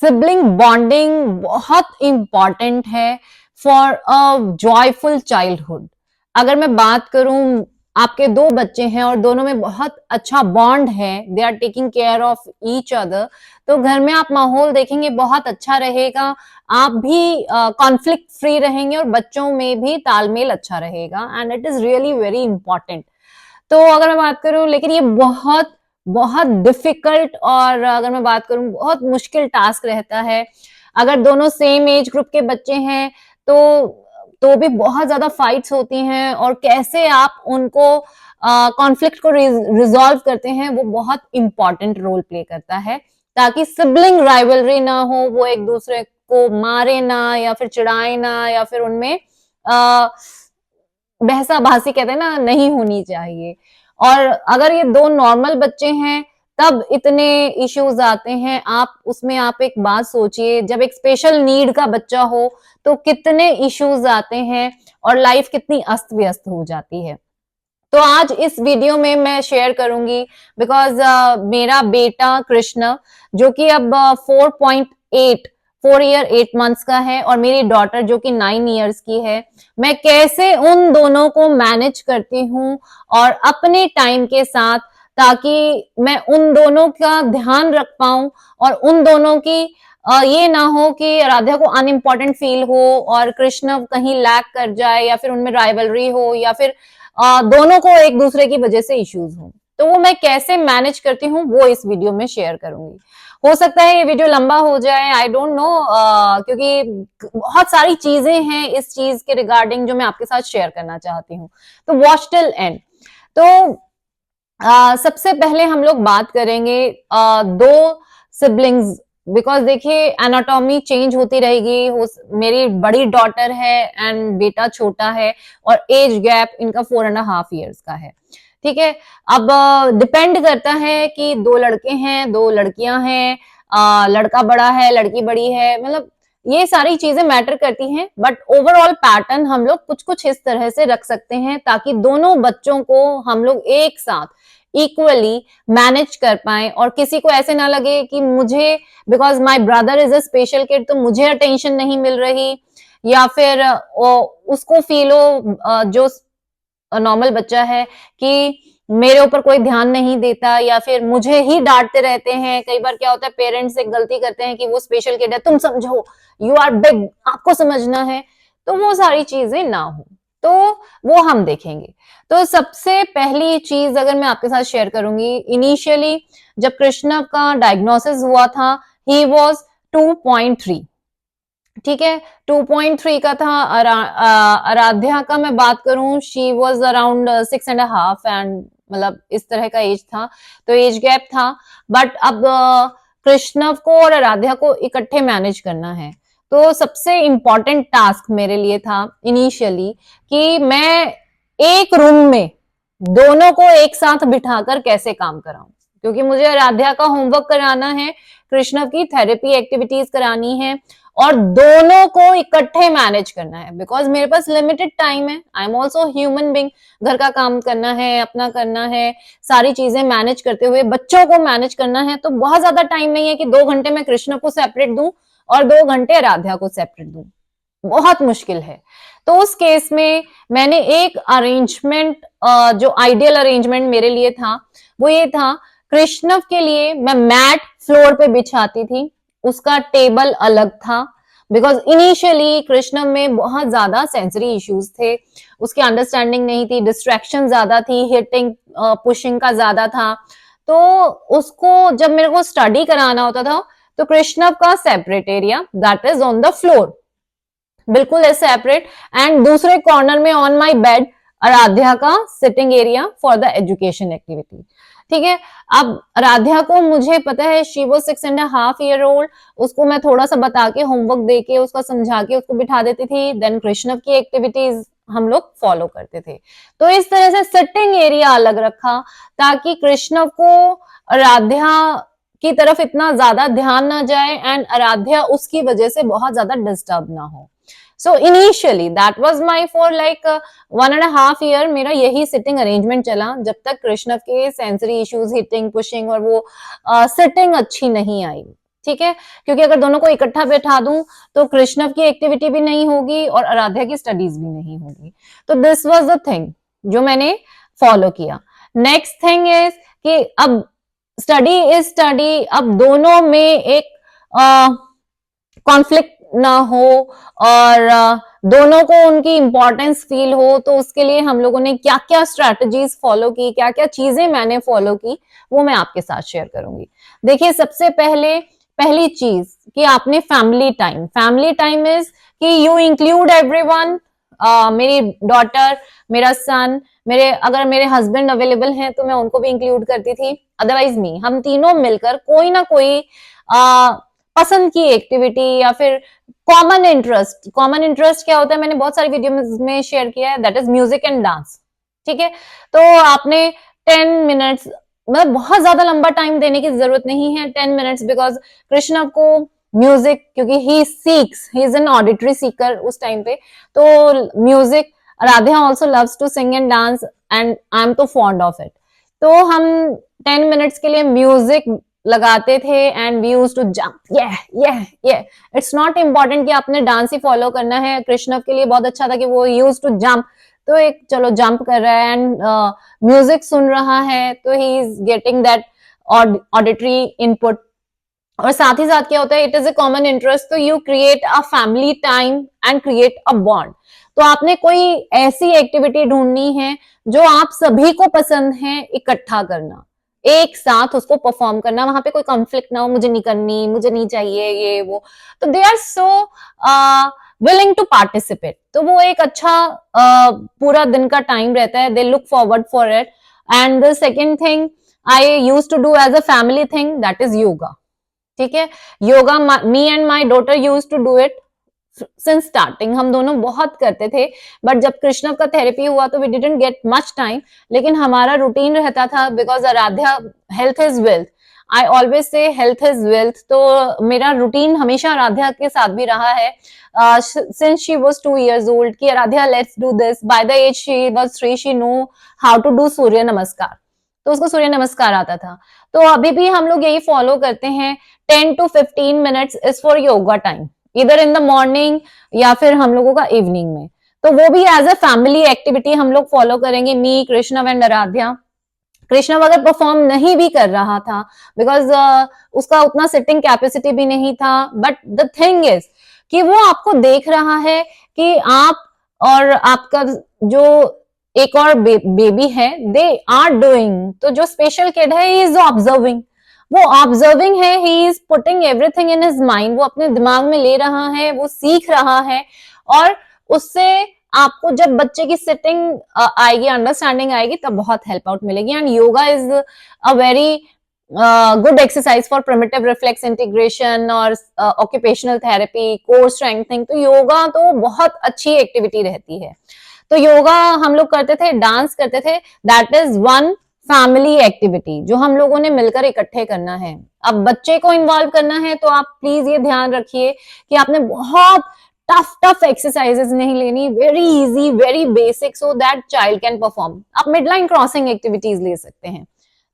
Sibling bonding बहुत important है for a joyful childhood. अगर मैं बात करूं, आपके दो बच्चे हैं और दोनों में बहुत अच्छा बॉन्ड है, they are taking care of each other, तो घर में आप माहौल देखेंगे बहुत अच्छा रहेगा। आप भी कॉन्फ्लिक्ट फ्री रहेंगे और बच्चों में भी तालमेल अच्छा रहेगा, and it is really very important. तो अगर मैं बात करूं, लेकिन ये बहुत बहुत डिफिकल्ट, और अगर मैं बात करूं बहुत मुश्किल टास्क रहता है। अगर दोनों सेम एज ग्रुप के बच्चे हैं तो भी बहुत ज्यादा फाइट्स होती हैं, और कैसे आप उनको कॉन्फ्लिक्ट को रिजॉल्व करते हैं वो बहुत इंपॉर्टेंट रोल प्ले करता है, ताकि सिबलिंग राइवलरी ना हो, वो एक दूसरे को मारे ना या फिर चिढ़ाए ना, या फिर उनमें बहसाबाजी कहते हैं ना, नहीं होनी चाहिए। और अगर ये दो नॉर्मल बच्चे हैं तब इतने इश्यूज आते हैं। आप उसमें आप एक बात सोचिए, जब एक स्पेशल नीड का बच्चा हो तो कितने इश्यूज आते हैं और लाइफ कितनी अस्त व्यस्त हो जाती है। तो आज इस वीडियो में मैं शेयर करूंगी, बिकॉज मेरा बेटा कृष्ण जो कि अब 4 ईयर 8 मंथ्स का है, और मेरी डॉटर जो कि 9 इयर्स की है, मैं कैसे उन दोनों को मैनेज करती हूँ और अपने टाइम के साथ, ताकि मैं उन दोनों का ध्यान रख पाऊं और उन दोनों की ये ना हो कि आराध्या को अनइम्पॉर्टेंट फील हो और कृष्ण कहीं लैक कर जाए, या फिर उनमें राइवलरी हो, या फिर दोनों को एक दूसरे की वजह से इश्यूज हो। तो वो मैं कैसे मैनेज करती हूँ वो इस वीडियो में शेयर करूंगी। हो सकता है ये वीडियो लंबा हो जाए, आई डोंट नो, क्योंकि बहुत सारी चीजें हैं इस चीज के रिगार्डिंग जो मैं आपके साथ शेयर करना चाहती हूँ। तो वॉच टिल एंड। तो सबसे पहले हम लोग बात करेंगे दो सिबलिंग्स, बिकॉज देखिए एनाटॉमी चेंज होती रहेगी। मेरी बड़ी डॉटर है एंड बेटा छोटा है, और एज गैप इनका 4.5 इयर्स का है। ठीक है। अब डिपेंड करता है कि दो लड़के हैं दो लड़कियां हैं, लड़का बड़ा है लड़की बड़ी है, मतलब ये सारी चीजें मैटर करती हैं। बट ओवरऑल पैटर्न हम लोग कुछ कुछ इस तरह से रख सकते हैं, ताकि दोनों बच्चों को हम लोग एक साथ इक्वली मैनेज कर पाए, और किसी को ऐसे ना लगे कि मुझे, because my brother is a special kid, तो मुझे अटेंशन नहीं मिल रही, या फिर उसको फील हो जो नॉर्मल बच्चा है कि मेरे ऊपर कोई ध्यान नहीं देता, या फिर मुझे ही डांटते रहते हैं। कई बार क्या होता है, पेरेंट्स एक गलती करते हैं कि वो स्पेशल किड है, तुम समझो, यू आर बिग, आपको समझना है। तो वो सारी चीजें ना हो, तो वो हम देखेंगे। तो सबसे पहली चीज अगर मैं आपके साथ शेयर करूंगी, इनिशियली जब कृष्णा का डायग्नोसिस हुआ था, ही वॉज 2.3। ठीक है, 2.3 का था। आराध्या का मैं बात करूं, शी वॉज अराउंड 6.5, एंड मतलब इस तरह का एज था, तो एज गैप था। बट अब कृष्णव को और आराध्या को इकट्ठे मैनेज करना है, तो सबसे इंपॉर्टेंट टास्क मेरे लिए था इनिशियली कि मैं एक रूम में दोनों को एक साथ बिठाकर कैसे काम कराऊं, क्योंकि मुझे आराध्या का होमवर्क कराना है, कृष्णव की थेरेपी एक्टिविटीज करानी है, और दोनों को इकट्ठे मैनेज करना है, बिकॉज मेरे पास लिमिटेड टाइम है। I am also human being, घर का काम करना है, अपना करना है, सारी चीजें मैनेज करते हुए बच्चों को मैनेज करना है। तो बहुत ज्यादा टाइम नहीं है कि 2 घंटे मैं कृष्ण को सेपरेट दूं और 2 घंटे आराध्या को सेपरेट दूं, बहुत मुश्किल है। तो उस केस में मैंने एक अरेंजमेंट, जो आइडियल अरेंजमेंट मेरे लिए था वो ये था, कृष्णव के लिए मैं मैट फ्लोर पे बिछाती थी, उसका टेबल अलग था, बिकॉज इनिशियली कृष्णव में बहुत ज्यादा सेंसरी इश्यूज थे, उसकी अंडरस्टैंडिंग नहीं थी, डिस्ट्रैक्शन ज्यादा थी, हिटिंग पुशिंग का ज्यादा था। तो उसको जब मेरे को स्टडी कराना होता था, तो कृष्णव का separate area that is on the floor, बिल्कुल है सेपरेट, एंड दूसरे कॉर्नर में ऑन माय बेड आराध्या का sitting area for the education activity. ठीक है। अब आराध्या को मुझे पता है, शी वो 6.5 ईयर ओल्ड, उसको मैं थोड़ा सा बता के होमवर्क दे के उसका समझा के उसको बिठा देती थी, देन कृष्णव की एक्टिविटीज हम लोग फॉलो करते थे। तो इस तरह से सिटिंग एरिया अलग रखा, ताकि कृष्णव को आराध्या की तरफ इतना ज्यादा ध्यान ना जाए, एंड आराध्या उसकी वजह से बहुत ज्यादा डिस्टर्ब ना हो। So initially that was my for like 1.5 year मेरा यही सिटिंग अरेंजमेंट चला, जब तक कृष्ण के सेंसरी इश्यूज, हिटिंग पुशिंग और वो सिटिंग अच्छी नहीं आई। ठीक है, क्योंकि अगर दोनों को इकट्ठा बैठा दूं तो कृष्णव की एक्टिविटी भी नहीं होगी और आराध्या की स्टडीज भी नहीं होगी। तो दिस वाज द थिंग जो मैंने फॉलो किया। नेक्स्ट थिंग इज कि अब स्टडी इज स्टडी, अब दोनों में एक कॉन्फ्लिक्ट ना हो और दोनों को उनकी इंपॉर्टेंस फील हो, तो उसके लिए हम लोगों ने क्या क्या स्ट्रैटेजीज फॉलो की, क्या क्या चीजें मैंने फॉलो की, वो मैं आपके साथ शेयर करूंगी। देखिए, सबसे पहली चीज कि आपने फैमिली टाइम इज कि यू इंक्लूड एवरीवन। मेरी डॉटर, मेरा सन, अगर मेरे हस्बैंड अवेलेबल हैं तो मैं उनको भी इंक्लूड करती थी, अदरवाइज मी, हम तीनों मिलकर कोई ना कोई पसंद की एक्टिविटी या फिर कॉमन इंटरेस्ट क्या होता है, मैंने बहुत सारी वीडियो में शेयर किया है, that is music and dance. ठीक है, तो आपने 10 मिनट्स, मतलब बहुत ज्यादा लंबा टाइम देने की जरूरत नहीं है, 10 मिनट्स, बिकॉज कृष्णव को म्यूजिक, क्योंकि he is an auditory seeker उस टाइम पे, तो music, Radhiya also loves to sing and dance and I am तो फॉन्ड ऑफ इट। तो हम 10 मिनट्स के लिए म्यूजिक लगाते थे and we used to jump, ये इट्स नॉट इम्पॉर्टेंट कि आपने डांस ही फॉलो करना है। कृष्णव के लिए बहुत अच्छा था कि वो यूज्ड टू जंप, तो एक चलो जंप कर रहा है एंड म्यूजिक सुन रहा है, तो he is getting that auditory input. और साथ ही साथ क्या होता है, it is a common interest, तो you create a family time and create a bond. तो आपने कोई ऐसी एक्टिविटी ढूंढनी है जो आप सभी को पसंद है, इकट्ठा करना, एक साथ उसको परफॉर्म करना, वहां पे कोई कॉन्फ्लिक्ट ना हो, मुझे नहीं करनी, मुझे नहीं चाहिए ये वो, तो they are so willing to participate. तो वो एक अच्छा पूरा दिन का टाइम रहता है, they look forward for it. And the second thing I use to do as a family thing, that is yoga. ठीक है, yoga me and my daughter use to do it since starting, हम दोनों बहुत करते थे, but जब कृष्णव का therapy हुआ तो we didn't get much time, लेकिन हमारा रूटीन रहता था, because Aradhya, health is wealth, I always say health is wealth, तो मेरा रूटीन हमेशा आराध्या के साथ भी रहा है since she was 2 years old कि Aaradhya let's do this, by the age she was 3 she know how to do surya namaskar, तो उसको सूर्य नमस्कार आता था। तो अभी भी हम लोग यही फॉलो करते हैं, 10 to 15 minutes is for yoga time, इधर इन द मॉर्निंग या फिर हम लोगों का इवनिंग में, तो वो भी एज अ फैमिली एक्टिविटी हम लोग फॉलो करेंगे, मी, कृष्णव एंड आराध्या। कृष्णव अगर परफॉर्म नहीं भी कर रहा था बिकॉज उसका उतना सिटिंग कैपेसिटी भी नहीं था, बट द थिंग इज कि वो आपको देख रहा है कि आप और आपका जो एक और बेबी है, दे आर डूइंग, तो जो स्पेशल किड है ही इज ऑब्जर्विंग, वो ऑब्जर्विंग है, he is putting everything in his mind, वो अपने दिमाग में ले रहा है, वो सीख रहा है, और उससे आपको जब बच्चे की सिटिंग आएगी, अंडरस्टैंडिंग आएगी, तब बहुत हेल्प आउट मिलेगी। And yoga is a very good exercise for primitive reflex integration और ऑक्यूपेशनल थेरेपी, कोर स्ट्रेंथनिंग, तो योगा तो बहुत अच्छी एक्टिविटी रहती है। तो योगा हम लोग करते थे, डांस करते थे, that is one family activity जो हम लोगों ने मिलकर इकट्ठे करना है। अब बच्चे को इन्वॉल्व करना है तो आप प्लीज ये ध्यान रखिए कि आपने बहुत टफ एक्सरसाइजेस नहीं लेनी, very easy, very basic, so that child can perform. आप मिड लाइन क्रॉसिंग एक्टिविटीज ले सकते हैं,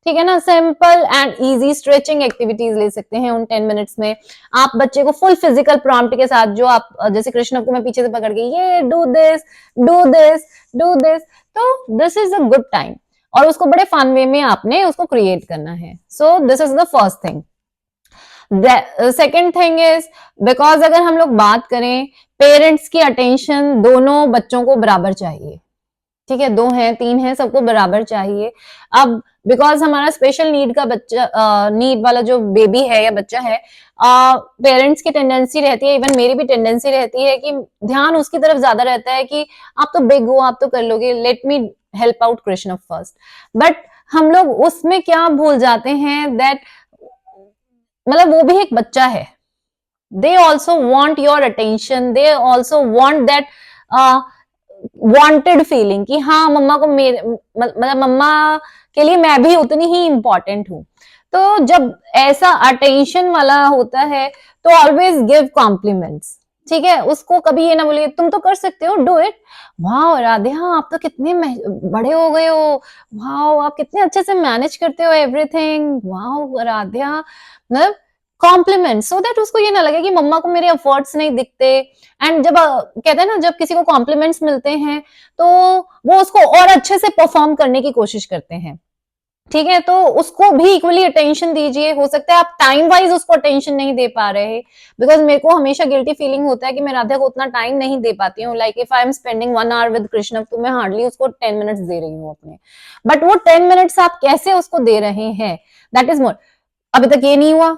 ठीक है ना, simple and easy stretching activities ले सकते हैं उन 10 मिनट्स में। आप बच्चे को फुल फिजिकल प्रॉम्प्ट के साथ, जो आप जैसे कृष्ण को मैं पीछे से पकड़ के ये do this do this do this, तो this is a good time, और उसको बड़े फन वे में आपने उसको क्रिएट करना है। So this is the first thing. Second thing is, because अगर हम लोग बात करें, पेरेंट्स की अटेंशन दोनों बच्चों को बराबर चाहिए, ठीक है, 2 हैं 3 हैं, सबको बराबर चाहिए। अब बिकॉज हमारा स्पेशल नीड का बच्चा, नीड वाला जो बेबी है या बच्चा है, पेरेंट्स की टेंडेंसी रहती है, इवन मेरी भी टेंडेंसी रहती है कि ध्यान उसकी तरफ ज्यादा रहता है कि आप तो बिग हो, आप तो कर लोगे, let me help out Krishna first. But हम लोग उसमें क्या भूल जाते हैं, दैट मतलब वो भी एक बच्चा है, they also want your attention, they also want that wanted feeling कि हाँ मम्मा को मेरे, मतलब मम्मा के लिए मैं भी उतनी ही इंपॉर्टेंट हूँ। तो जब ऐसा अटेंशन वाला होता है तो ऑलवेज गिव कॉम्प्लीमेंट्स, ठीक है, उसको कभी ये ना बोलिए तुम तो कर सकते हो, डू इट, वाह राधिया आप तो कितने बड़े हो गए हो, वाह आप कितने अच्छे से मैनेज करते हो एवरीथिंग, वाह राधिया, मतलब कॉम्प्लीमेंट, सो दैट उसको ये ना लगे कि मम्मा को मेरे एफर्ट्स नहीं दिखते। एंड जब कहते हैं ना, जब किसी को कॉम्प्लीमेंट्स मिलते हैं तो वो उसको और अच्छे से परफॉर्म करने की कोशिश करते हैं। ठीक है, तो उसको भी इक्वली अटेंशन दीजिए। हो सकता है आप टाइम वाइज उसको अटेंशन नहीं दे पा रहे, बिकॉज मेरे को हमेशा गिल्टी फीलिंग होता है कि मैं राधा को उतना टाइम नहीं दे पाती हूँ। Like if I am spending 1 hour with Krishna, तो मैं हार्डली उसको 10 मिनट्स दे रही हूँ अपने, बट वो 10 मिनट्स आप कैसे उसको दे रहे हैं, दैट इज मोर। अभी तक ये नहीं हुआ,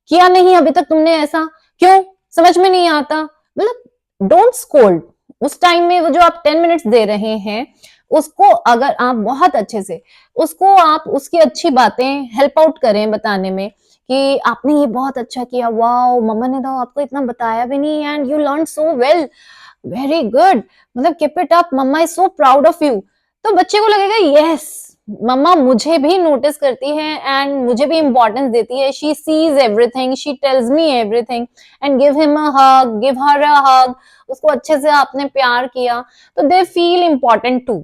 किया नहीं अभी तक तुमने ऐसा, क्यों, समझ में नहीं आता, मतलब डोंट स्कोल्ड। उस टाइम में वो जो आप 10 मिनट्स दे रहे हैं, उसको अगर आप बहुत अच्छे से उसको आप उसकी अच्छी बातें हेल्प आउट करें बताने में कि आपने ये बहुत अच्छा किया, वाओ मम्मा ने तो आपको इतना बताया भी नहीं and you learn so well, very good, मतलब keep it up, mamma is so proud of you. तो बच्चे को लगेगा यस, मम्मा मुझे भी नोटिस करती है एंड मुझे भी इंपॉर्टेंस देती है, she sees everything, she tells me everything, and give him a hug, give her a hug. उसको अच्छे से आपने प्यार किया तो दे फील इंपॉर्टेंट टू।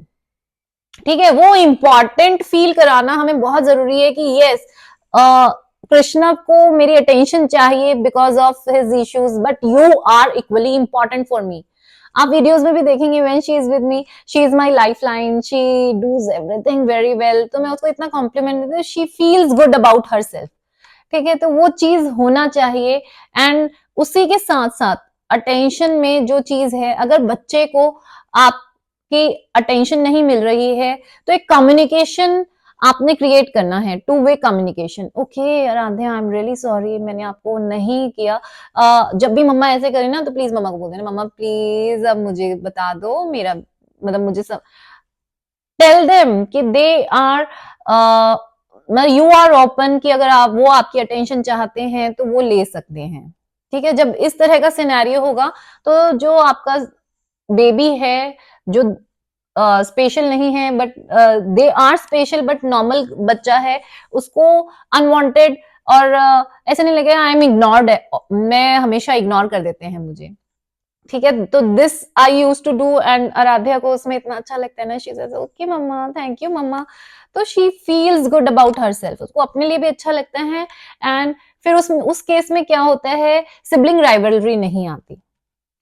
ठीक है, वो इंपॉर्टेंट फील कराना हमें बहुत जरूरी है कि यस, कृष्णा को मेरी अटेंशन चाहिए because of his issues, but you are equally important for me. आप वीडियोस में भी देखेंगे when she is with me, she is my lifeline, she does everything very well, तो मैं उसको इतना कॉम्प्लीमेंट देती हूँ, she feels good about herself. ठीक है, तो वो चीज होना चाहिए। एंड उसी के साथ साथ अटेंशन में जो चीज है, अगर बच्चे को आपकी अटेंशन नहीं मिल रही है तो एक कम्युनिकेशन आपने क्रिएट करना है, two way communication. Okay Aradhya, I am really sorry, मैंने आपको नहीं किया, जब भी मम्मा ऐसे करे ना तो प्लीज मम्मा को बोल देना, मम्मा प्लीज अब मुझे बता दो, मेरा मतलब मुझे सब टेल देम कि they are, you are open, कि अगर आप वो आपकी अटेंशन चाहते हैं तो वो ले सकते हैं। ठीक है, जब इस तरह का सिनेरियो होगा तो जो आपका बेबी है, जो स्पेशल नहीं है but they are special but normal बच्चा है, उसको अनवांटेड और ऐसे नहीं लगेगा आई एम इग्नोर्ड, मैं हमेशा इग्नोर कर देते हैं मुझे। ठीक है, तो this I use to do and Aaradhya को उसमें इतना अच्छा लगता है ना, she says okay mamma, thank you mamma, तो she feels good about herself, उसको अपने लिए भी अच्छा लगता है। एंड फिर उस केस में क्या होता है, सिबलिंग राइवलरी नहीं आती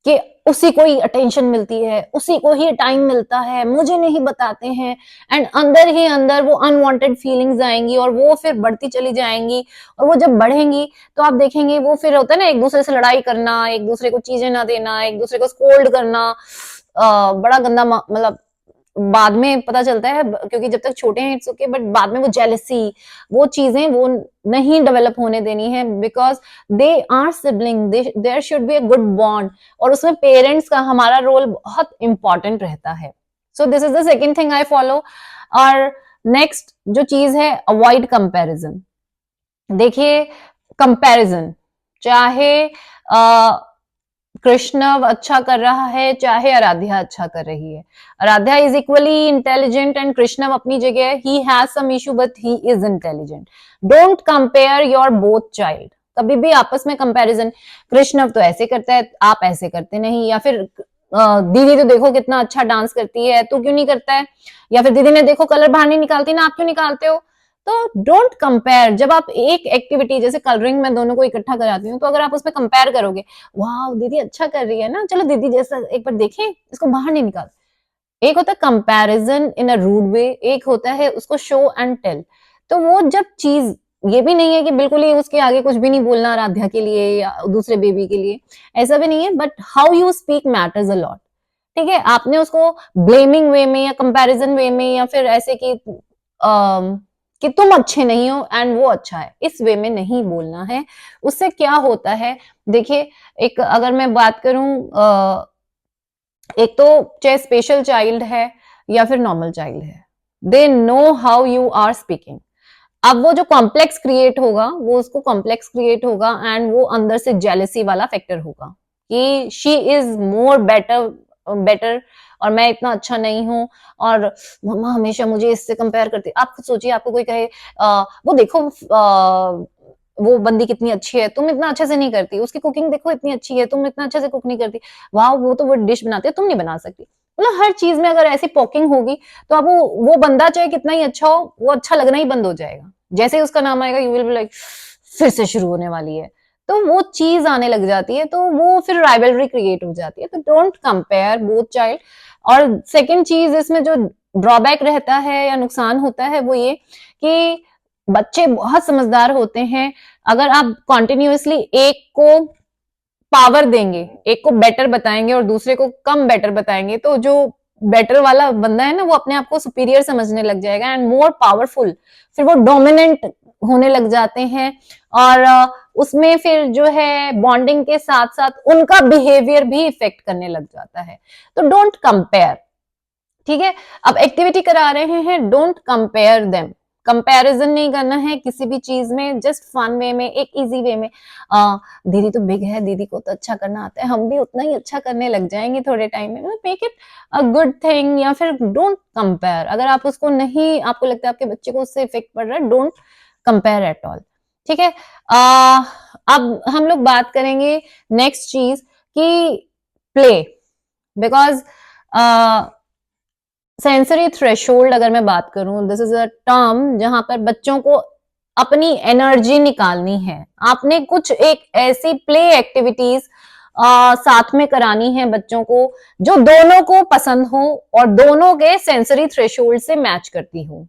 कि उसी को ही अटेंशन मिलती है, उसी को ही टाइम मिलता है, मुझे नहीं बताते हैं, एंड अंदर ही अंदर वो अनवांटेड फीलिंग्स आएंगी और वो फिर बढ़ती चली जाएंगी। और वो जब बढ़ेंगी तो आप देखेंगे वो फिर होता है ना, एक दूसरे से लड़ाई करना, एक दूसरे को चीजें ना देना, एक दूसरे को स्कोल्ड करना, बड़ा गंदा मतलब बाद में पता चलता है, क्योंकि जब तक छोटे हैं इट्स ओके, बट बाद में वो जेलसी, वो चीजें वो नहीं डेवलप होने देनी है, because they are sibling, there should be a good bond, और उसमें पेरेंट्स का हमारा रोल बहुत इंपॉर्टेंट रहता है। So this is the second thing I follow. और नेक्स्ट जो चीज है, अवॉइड कंपैरिजन। देखिए, कंपैरिजन चाहे कृष्णव अच्छा कर रहा है चाहे आराध्या अच्छा कर रही है, Aaradhya is equally intelligent and Krishnav अपनी जगह, he has some issue but he is intelligent. Don't compare your both child, कभी भी आपस में कंपैरिजन, कृष्णव तो ऐसे करता है आप ऐसे करते नहीं, या फिर दीदी तो देखो कितना अच्छा डांस करती है तू क्यों नहीं करता है, या फिर दीदी ने देखो कलर बाहर नहीं निकालती ना आप क्यों निकालते हो। तो डोंट कंपेयर। जब आप एक एक्टिविटी जैसे कलरिंग में दोनों को इकट्ठा कराती हूँ, तो अगर आप उसमें कंपेयर करोगे, वाह दीदी अच्छा कर रही है ना, चलो दीदी जैसा एक बार देखें, इसको बाहर नहीं निकाल। एक होता है कंपैरिजन इन अ रूड वे, एक होता है उसको शो एंड टेल। तो वो जब चीज, ये भी नहीं है कि बिल्कुल ही उसके आगे कुछ भी नहीं बोलना आराध्या के लिए या दूसरे बेबी के लिए, ऐसा भी नहीं है, but how you speak matters a lot. ठीक है, आपने उसको ब्लेमिंग वे में या कंपैरिजन वे में या फिर ऐसे कि तुम अच्छे नहीं हो एंड वो अच्छा है, इस वे में नहीं बोलना है। उससे क्या होता है, देखिए, एक अगर मैं बात करूं, एक तो चाहे स्पेशल चाइल्ड है या फिर नॉर्मल चाइल्ड है, they know how you are speaking. अब वो जो कॉम्प्लेक्स क्रिएट होगा, वो उसको कॉम्प्लेक्स क्रिएट होगा एंड वो अंदर से जेलसी वाला फैक्टर होगा कि she is more better, better, और मैं इतना अच्छा नहीं हूं, और मम्मा हमेशा मुझे इससे कंपेयर करती। आप खुद सोचिए, आपको कोई कहे वो देखो वो बंदी कितनी अच्छी है, तुम इतना अच्छे से नहीं करती, उसकी कुकिंग देखो इतनी अच्छी है, तुम इतना अच्छे से कुक नहीं करती, वाह वो तो वो डिश बनाती है तुम नहीं बना सकती। मतलब हर चीज में अगर ऐसी पॉकिंग होगी तो आप वो बंदा चाहे कितना ही अच्छा हो, वो अच्छा लगना ही बंद हो जाएगा। जैसे ही उसका नाम आएगा यू विल बी लाइक फिर से शुरू होने वाली है, तो वो चीज आने लग जाती है, तो वो फिर राइवलरी क्रिएट हो जाती है। तो डोंट कंपेयर बोथ चाइल्ड। और सेकंड चीज इसमें जो ड्रॉबैक रहता है या नुकसान होता है वो ये कि बच्चे बहुत समझदार होते हैं। अगर आप कॉन्टिन्यूअसली एक को पावर देंगे, एक को बेटर बताएंगे और दूसरे को कम बेटर बताएंगे, तो जो बेटर वाला बंदा है ना वो अपने आप को सुपीरियर समझने लग जाएगा एंड मोर पावरफुल, फिर वो डोमिनेंट होने लग जाते हैं। और उसमें फिर जो है बॉन्डिंग के साथ साथ उनका बिहेवियर भी इफेक्ट करने लग जाता है। तो डोंट कंपेयर, ठीक है। अब एक्टिविटी करा रहे हैं, डोंट कंपेयर देम, कंपैरिजन नहीं करना है किसी भी चीज में, जस्ट फन वे में, एक इजी वे में। दीदी तो बिग है, दीदी को तो अच्छा करना आता है, हम भी उतना ही अच्छा करने लग जाएंगे थोड़े टाइम में, make it a good thing. या फिर डोंट कंपेयर, अगर आप उसको नहीं, आपको लगता है आपके बच्चे को उससे इफेक्ट पड़ रहा है, डोंट कंपेयर एट ऑल, ठीक है। अब हम लोग बात करेंगे नेक्स्ट चीज की प्ले, बिकॉज सेंसरी थ्रेशोल्ड अगर मैं बात करूं, दिस इज अ टर्म जहां पर बच्चों को अपनी एनर्जी निकालनी है। आपने कुछ एक ऐसी प्ले एक्टिविटीज साथ में करानी है बच्चों को जो दोनों को पसंद हो और दोनों के सेंसरी थ्रेशोल्ड से मैच करती हो,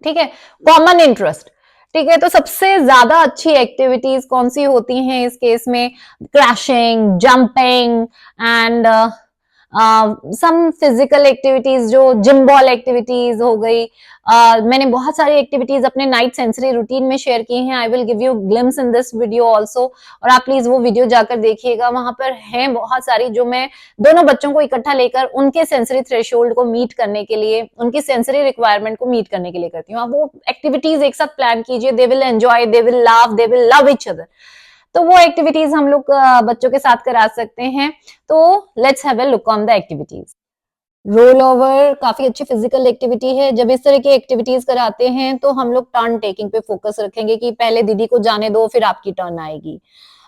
ठीक है। कॉमन इंटरेस्ट, ठीक है। तो सबसे ज्यादा अच्छी एक्टिविटीज कौन सी होती हैं इस केस में? Crashing, jumping and some physical activities, जो जिम बॉल एक्टिविटीज हो गई। मैंने बहुत सारी एक्टिविटीज अपने नाइट सेंसरी रूटीन में शेयर की हैं, I will give you glimpse in this video also, और आप प्लीज वो वीडियो जाकर देखिएगा, वहां पर हैं बहुत सारी जो मैं दोनों बच्चों को इकट्ठा लेकर उनके सेंसरी थ्रेशोल्ड को मीट करने के लिए, उनकी सेंसरी रिक्वायरमेंट को मीट करने के लिए करती हूँ। आप वो एक्टिविटीज एक साथ प्लान कीजिए, they will enjoy, they will love, they will love each other. तो वो एक्टिविटीज हम लोग बच्चों के साथ करा सकते हैं। तो let's have a look on the activities. Roll over काफी अच्छी फिजिकल एक्टिविटी है। जब इस तरह की एक्टिविटीज कराते हैं तो हम लोग टर्न टेकिंग पे फोकस रखेंगे कि पहले दीदी को जाने दो, फिर आपकी टर्न आएगी।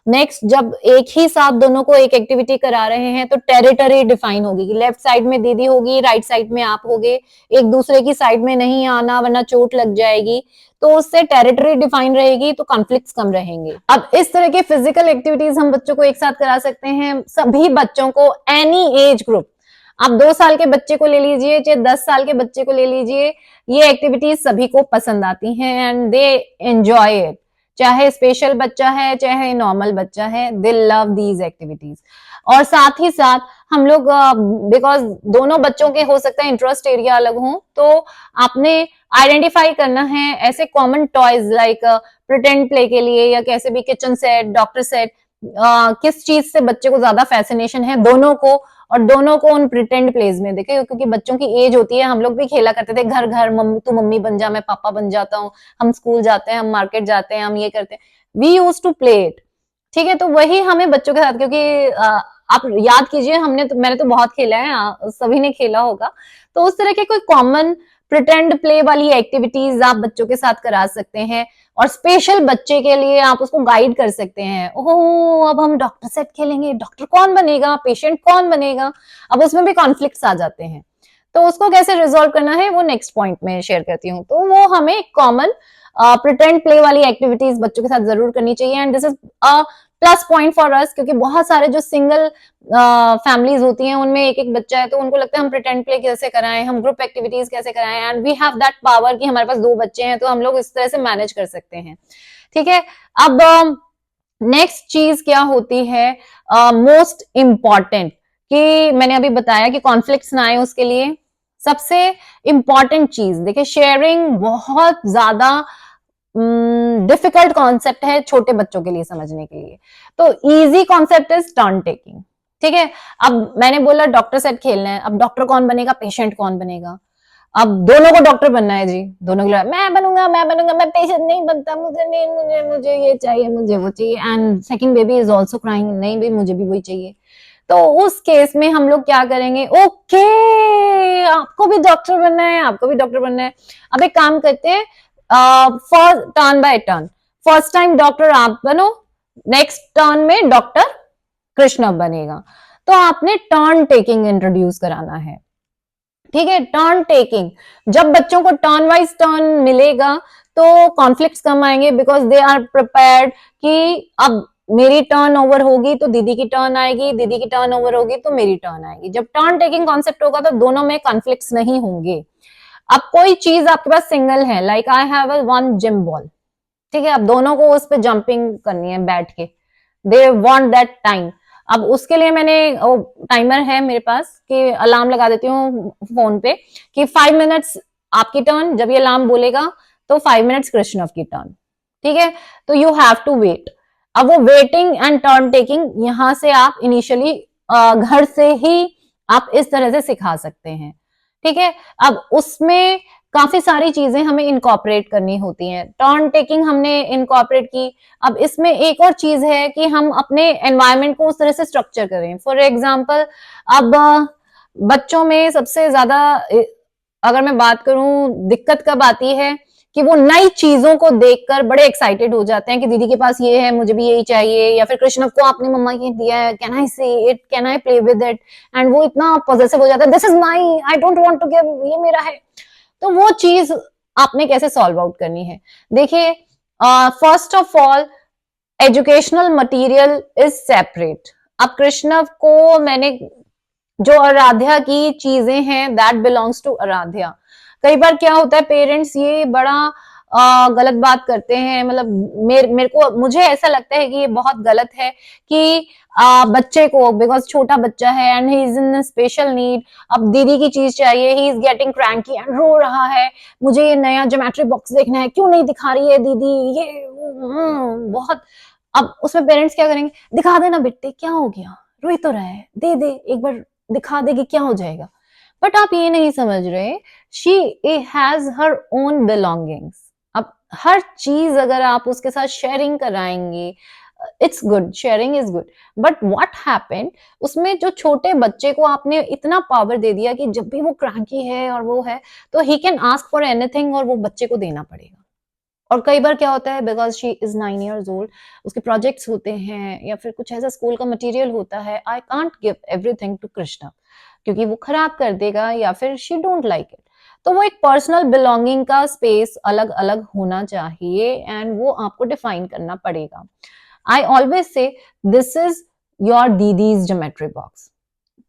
नेक्स्ट, जब एक ही साथ दोनों को एक एक्टिविटी करा रहे हैं तो टेरिटरी डिफाइन होगी कि लेफ्ट साइड में दीदी होगी, राइट साइड में आप होगे, एक दूसरे की साइड में नहीं आना वरना चोट लग जाएगी। तो उससे टेरिटरी डिफाइन रहेगी तो कॉन्फ्लिक्ट्स कम रहेंगे। अब इस तरह के फिजिकल एक्टिविटीज हम बच्चों को एक साथ करा सकते हैं, सभी बच्चों को, एनी एज ग्रुप। आप 2 साल के बच्चे को ले लीजिए चाहे 10 साल के बच्चे को ले लीजिए, ये एक्टिविटीज सभी को पसंद आती हैं एंड दे एंजॉय इट। चाहे स्पेशल बच्चा है चाहे नॉर्मल बच्चा है, दे लव दीज एक्टिविटीज। और साथ ही साथ हम लोग, बिकॉज दोनों बच्चों के हो सकता है इंटरेस्ट एरिया अलग हो, तो आपने आइडेंटिफाई करना है ऐसे common toys like pretend play के लिए या कैसे भी किचन सेट, डॉक्टर सेट, किस चीज से बच्चे को ज्यादा फैसिनेशन है दोनों को, और दोनों को उन प्रिटेंड प्लेस में देखे, क्योंकि बच्चों की एज होती है। हम लोग भी खेला करते थे घर घर, मम्मी तू मम्मी बन जा, मैं पापा बन जाता हूँ, हम स्कूल जाते हैं, हम मार्केट जाते हैं, हम ये करते हैं, we use to play it, ठीक है। तो वही हमें बच्चों के साथ, क्योंकि आप याद कीजिए, मैंने तो बहुत खेला है, सभी ने खेला होगा। तो उस तरह के कोई कॉमन प्रिटेंड प्ले वाली एक्टिविटीज आप बच्चों के साथ करा सकते हैं, और स्पेशल बच्चे के लिए आप उसको गाइड कर सकते हैं। ओह, अब हम डॉक्टर सेट खेलेंगे, डॉक्टर कौन बनेगा, पेशेंट कौन बनेगा, अब उसमें भी कॉन्फ्लिक्ट्स आ जाते हैं। तो उसको कैसे रिजोल्व करना है वो नेक्स्ट पॉइंट में शेयर करती हूँ। तो वो हमें कॉमन प्रिटेंड प्ले वाली एक्टिविटीज बच्चों के साथ जरूर करनी चाहिए, and this is a plus point for us, क्योंकि बहुत सारे जो सिंगल फैमिलीज होती हैं उनमें एक एक बच्चा है, तो उनको लगता है हम प्रिटेंड प्ले कैसे कराएं, हम ग्रुप एक्टिविटीज कैसे कराएं, and we have that power कि हमारे पास 2 बच्चे हैं तो हम लोग इस तरह से मैनेज कर सकते हैं, ठीक है। अब नेक्स्ट चीज क्या होती है, मोस्ट इंपॉर्टेंट, कि मैंने अभी बताया कि कॉन्फ्लिक्ट्स ना आए उसके लिए सबसे इंपॉर्टेंट चीज देखिए, शेयरिंग बहुत ज्यादा डिफिकल्ट कॉन्सेप्ट है छोटे बच्चों के लिए समझने के लिए। तो easy concept is turn taking, ठीक है। अब मैंने बोला डॉक्टर सेट खेलना है, अब डॉक्टर कौन बनेगा, पेशेंट कौन बनेगा, अब दोनों को डॉक्टर बनना है जी, दोनों के लिए मैं बनूंगा, मैं पेशेंट नहीं बनता, मुझे नहीं, मुझे ये चाहिए, मुझे वो चाहिए, and second baby is also crying, नहीं भाई मुझे भी वही चाहिए। तो उस केस में हम लोग क्या करेंगे, ओके आपको भी डॉक्टर बनना है, आपको भी डॉक्टर बनना है, अब एक काम करते हैं, first turn by turn, first time doctor आप बनो, नेक्स्ट टर्न में डॉक्टर कृष्ण बनेगा। तो आपने टर्न टेकिंग इंट्रोड्यूस कराना है, ठीक है। टर्न टेकिंग, जब बच्चों को टर्न वाइज टर्न मिलेगा तो कॉन्फ्लिक्ट्स कम आएंगे, बिकॉज दे आर प्रिपेयर्ड कि अब मेरी टर्न ओवर होगी तो दीदी की टर्न आएगी, दीदी की टर्न ओवर होगी तो मेरी टर्न आएगी। जब टर्न टेकिंग कॉन्सेप्ट होगा तो दोनों में कॉन्फ्लिक्ट्स नहीं होंगे। अब कोई चीज आपके पास सिंगल है, like I have a one gym ball, ठीक है, अब दोनों को उस पे जंपिंग करनी है बैठ के, दे वांट दैट टाइम। अब उसके लिए मैंने टाइमर है मेरे पास कि अलार्म लगा देती हूँ फोन पे कि 5 मिनट्स आपकी टर्न, जब ये अलार्म बोलेगा तो 5 मिनट्स कृष्णव की टर्न, ठीक है। तो यू हैव टू वेट। अब वो वेटिंग एंड टर्न टेकिंग यहां से आप इनिशियली घर से ही आप इस तरह से सिखा सकते हैं, ठीक है। अब उसमें काफी सारी चीजें हमें इनकॉर्पोरेट करनी होती हैं। टर्न टेकिंग हमने इनकॉर्पोरेट की। अब इसमें एक और चीज है कि हम अपने एनवायरनमेंट को उस तरह से स्ट्रक्चर करें। फॉर एग्जाम्पल, अब बच्चों में सबसे ज्यादा अगर मैं बात करूं दिक्कत कब आती है कि वो नई चीजों को देखकर बड़े एक्साइटेड हो जाते हैं कि दीदी के पास ये है, मुझे भी यही चाहिए, या फिर कृष्ण को आपने मम्मा ये दिया है, can I see it, can I play with it, and वो इतना पॉजिटिव हो जाता है, this is my, I don't want to give, ये मेरा है। तो वो चीज आपने कैसे सॉल्व आउट करनी है? देखिए, first of all educational material is separate. अब कृष्णव को मैंने जो आराध्या की चीजें हैं दैट बिलोंग्स टू आराध्या। कई बार क्या होता है, पेरेंट्स ये बड़ा गलत बात करते हैं, मतलब मेरे को मुझे ऐसा लगता है कि ये बहुत गलत है कि बच्चे को, बिकॉज छोटा बच्चा है and he is in special need, अब दीदी की चीज चाहिए, he is getting cranky and रो रहा है, मुझे ये नया ज्योमेट्री बॉक्स देखना है, क्यों नहीं दिखा रही है दीदी, ये बहुत। अब उसमें पेरेंट्स क्या करेंगे, दिखा देना बेटे, क्या हो गया, रो ही तो रहा है, दे दे एक बार, दिखा देगी, क्या हो जाएगा। बट आप ये नहीं समझ रहे, she has her own belongings. अब हर चीज अगर आप उसके साथ शेयरिंग कराएंगे, it's good, sharing is good, but what happened, उसमें जो छोटे बच्चे को आपने इतना पावर दे दिया कि जब भी वो क्रैंकी है और वो है तो he can ask for anything और वो बच्चे को देना पड़ेगा। और कई बार क्या होता है, because she is 9 years old, उसके प्रोजेक्ट्स होते हैं या फिर कुछ ऐसा स्कूल का मटेरियल होता है, I can't give everything to Krishna क्योंकि वो खराब कर देगा या फिर शी डोंट लाइक इट। तो वो एक पर्सनल बिलोंगिंग का स्पेस अलग अलग होना चाहिए एंड वो आपको डिफाइन करना पड़ेगा। आई ऑलवेज से this is your didis geometry box.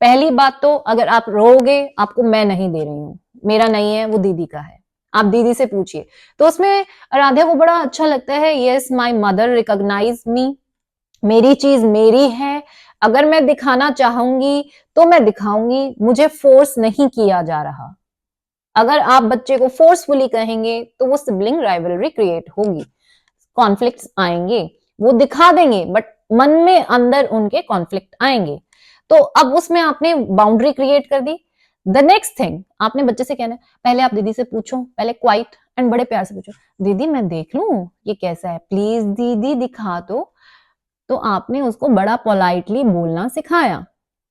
पहली बात तो अगर आप रोगे, आपको मैं नहीं दे रही हूँ, मेरा नहीं है, वो दीदी का है, आप दीदी से पूछिए। तो उसमें राधा को बड़ा अच्छा लगता है, यस माई मदर रिकॉग्नाइज मी, मेरी चीज मेरी है, अगर मैं दिखाना चाहूंगी तो मैं दिखाऊंगी, मुझे फोर्स नहीं किया जा रहा। अगर आप बच्चे को फोर्सफुली कहेंगे तो वो सिबलिंग राइवलरी क्रिएट होगी, कॉन्फ्लिक्ट्स आएंगे, वो दिखा देंगे बट मन में अंदर उनके कॉन्फ्लिक्ट आएंगे। तो अब उसमें आपने बाउंड्री क्रिएट कर दी। द नेक्स्ट थिंग, आपने बच्चे से कहना है, पहले आप दीदी से पूछो, पहले क्वाइट एंड बड़े प्यार से पूछो, दीदी मैं देख लूं ये कैसा है, प्लीज दीदी दिखा दो। तो आपने उसको बड़ा पोलाइटली बोलना सिखाया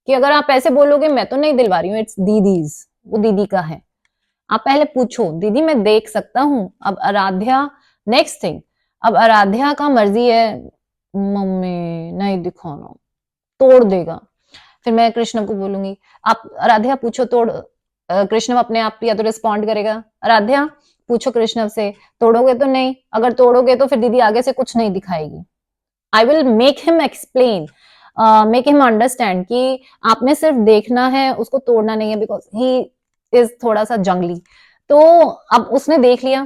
कि अगर आप ऐसे बोलोगे मैं तो नहीं दिलवा रही हूँ, इट्स दीदीज, वो दीदी का है। आप पहले पूछो, दीदी मैं देख सकता हूं। अब आराध्या, नेक्स्ट थिंग, अब आराध्या का मर्जी है, मम्मी नहीं दिखाना, तोड़ देगा। फिर मैं कृष्ण को बोलूंगी, आप आराध्या पूछो, तोड़, कृष्ण अपने आप या तो रिस्पॉन्ड करेगा, आराध्या पूछो कृष्ण से, तोड़ोगे तो नहीं, अगर तोड़ोगे तो फिर दीदी आगे से कुछ नहीं दिखाएगी। I will make him explain, make him understand कि आपने सिर्फ देखना है, उसको तोड़ना नहीं है, बिकॉज ही इज थोड़ा सा जंगली। तो अब उसने देख लिया,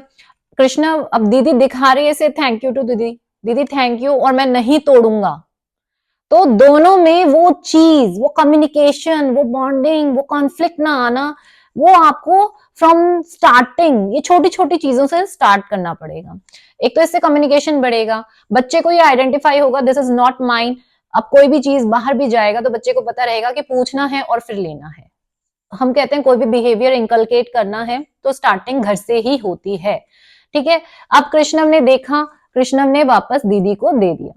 कृष्णा अब दीदी दिखा रही है, से थैंक यू टू दीदी, दीदी थैंक यू, और मैं नहीं तोड़ूंगा। तो दोनों में वो चीज, वो कम्युनिकेशन, वो बॉन्डिंग, वो कॉन्फ्लिक्ट ना आना, वो आपको फ्रॉम स्टार्टिंग ये छोटी छोटी चीजों से स्टार्ट करना पड़ेगा। एक तो इससे कम्युनिकेशन बढ़ेगा, बच्चे को ये आइडेंटिफाई होगा दिस इज नॉट माइन। अब कोई भी चीज बाहर भी जाएगा तो बच्चे को पता रहेगा कि पूछना है और फिर लेना है। हम कहते हैं कोई भी बिहेवियर इंकलकेट करना है तो स्टार्टिंग घर से ही होती है, ठीक है। अब कृष्णव ने देखा, कृष्णव ने वापस दीदी को दे दिया,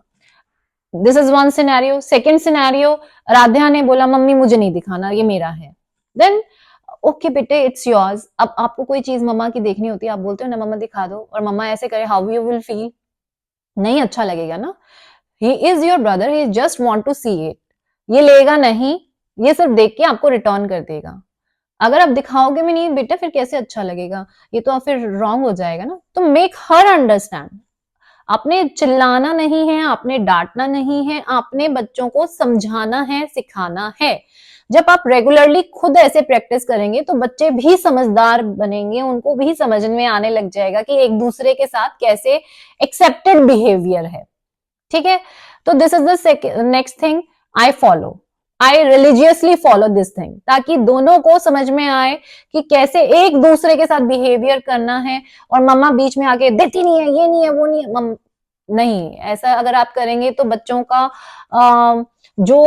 this is one scenario. Second scenario, Radhya ने बोला मम्मी मुझे नहीं दिखाना, ये मेरा है, देन ओके बेटे इट्स योर्स। अब आपको कोई चीज मम्मा की देखनी होती है, आप बोलते हो ना मम्मा दिखा दो, और मम्मा ऐसे करे, हाउ यू विल फील, नहीं अच्छा लगेगा ना। He is your brother, he just want to see it, ये लेगा नहीं, ये सिर्फ देख के आपको रिटर्न कर देगा। अगर आप दिखाओगे भी नहीं बेटा फिर कैसे अच्छा लगेगा, ये तो फिर रॉन्ग हो जाएगा ना। तो मेक हर अंडरस्टैंड, आपने चिल्लाना नहीं है, आपने डांटना नहीं है, आपने बच्चों को समझाना है, सिखाना है। जब आप रेगुलरली खुद ऐसे प्रैक्टिस करेंगे तो बच्चे भी समझदार बनेंगे, उनको भी समझ में आने लग जाएगा कि एक दूसरे के साथ कैसे एक्सेप्टेड बिहेवियर है। ठीक है, तो this is the next thing I follow, I religiously follow this thing, ताकि दोनों को समझ में आए कि कैसे एक दूसरे के साथ बिहेवियर करना है। और मम्मा बीच में आके देती नहीं है, ये नहीं है, वो नहीं है, नहीं, ऐसा अगर आप करेंगे तो बच्चों का जो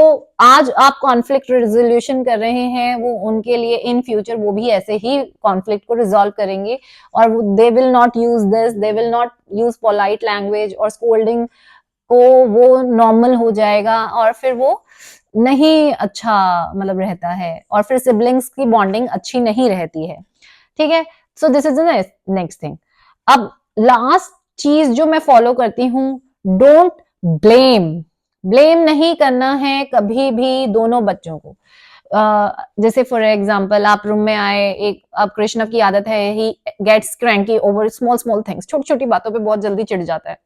आज आप कॉन्फ्लिक्ट रेजोल्यूशन कर रहे हैं वो उनके लिए इन फ्यूचर वो भी ऐसे ही कॉन्फ्लिक्ट को रिजॉल्व करेंगे, और they will not use this, they will not use polite language, और स्कोल्डिंग को वो नॉर्मल हो जाएगा, और फिर वो नहीं अच्छा मतलब रहता है, और फिर सिबलिंग्स की बॉन्डिंग अच्छी नहीं रहती है। ठीक है, so this is the next thing. अब लास्ट चीज जो मैं फॉलो करती हूँ, डोंट ब्लेम, ब्लेम नहीं करना है कभी भी दोनों बच्चों को। जैसे फॉर एग्जाम्पल आप रूम में आए, एक अब कृष्ण की आदत है, he gets cranky over small small things, छोटी छोटी बातों पे बहुत जल्दी चिढ़ जाता है,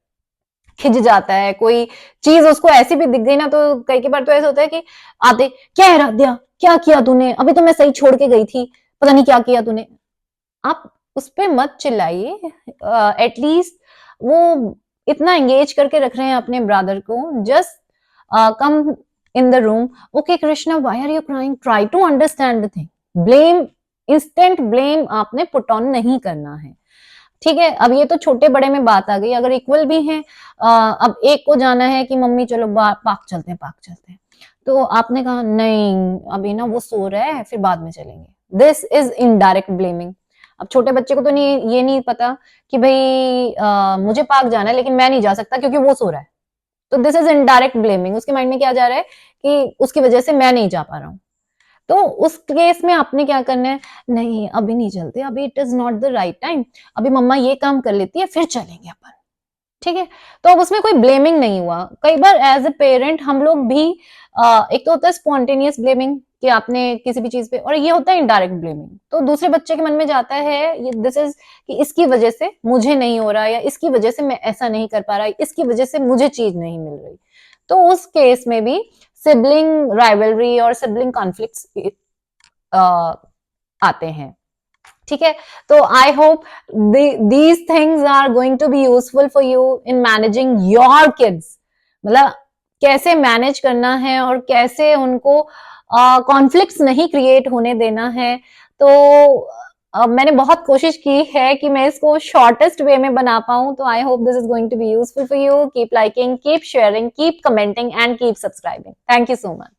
खिंच जाता है। कोई चीज उसको ऐसी भी दिख गई ना, तो कई बार तो ऐसा होता है कि आते, क्या है राध्या, क्या किया तूने, अभी तो मैं सही छोड़ के गई थी, पता नहीं क्या किया तूने। आप उस पे मत चिल्लाइए, एटलीस्ट वो इतना एंगेज करके रख रहे हैं अपने ब्रदर को, just come in the room, okay Krishna why are you crying, try to understand the thing. Blame, instant blame आपने पुट ऑन नहीं करना है। ठीक है, अब ये तो छोटे बड़े में बात आ गई, अगर इक्वल भी है, अब एक को जाना है कि मम्मी चलो पार्क चलते हैं, पार्क चलते हैं, तो आपने कहा नहीं अभी ना वो सो रहा है, फिर बाद में चलेंगे, दिस इज इनडायरेक्ट ब्लेमिंग। अब छोटे बच्चे को तो नहीं, ये नहीं पता कि भाई मुझे पार्क जाना है लेकिन मैं नहीं जा सकता क्योंकि वो सो रहा है, तो दिस इज इनडायरेक्ट ब्लेमिंग। उसके माइंड में क्या जा रहा है कि उसकी वजह से मैं नहीं जा पा रहा हूँ। तो उस केस में आपने क्या करना है, नहीं अभी नहीं चलते, अभी it is not the right time, अभी मम्मा ये काम कर लेती है फिर चलेंगे अपन। ठीक है, तो अब उसमें कोई ब्लेमिंग नहीं हुआ। कई बार एज ए पेरेंट हम लोग भी एक तो होता है स्पॉन्टेनियस ब्लेमिंग कि आपने किसी भी चीज पे, और ये होता है इनडायरेक्ट ब्लेमिंग, तो दूसरे बच्चे के मन में जाता है ये दिस इज कि इसकी वजह से मुझे नहीं हो रहा, या इसकी वजह से मैं ऐसा नहीं कर पा रहा, इसकी वजह से मुझे चीज नहीं मिल रही। तो उस केस में भी सिबलिंग राइवलरी और सिबलिंग कॉन्फ्लिक्ट्स आते हैं। ठीक है, तो I hope these things are going to be useful for you in managing your kids, मतलब कैसे मैनेज करना है और कैसे उनको कॉन्फ्लिक्ट्स नहीं क्रिएट होने देना है। तो मैंने बहुत कोशिश की है कि मैं इसको शॉर्टेस्ट वे में बना पाऊं, तो I hope this is going to be useful for you. Keep liking, keep sharing, keep commenting and keep subscribing. Thank you so much.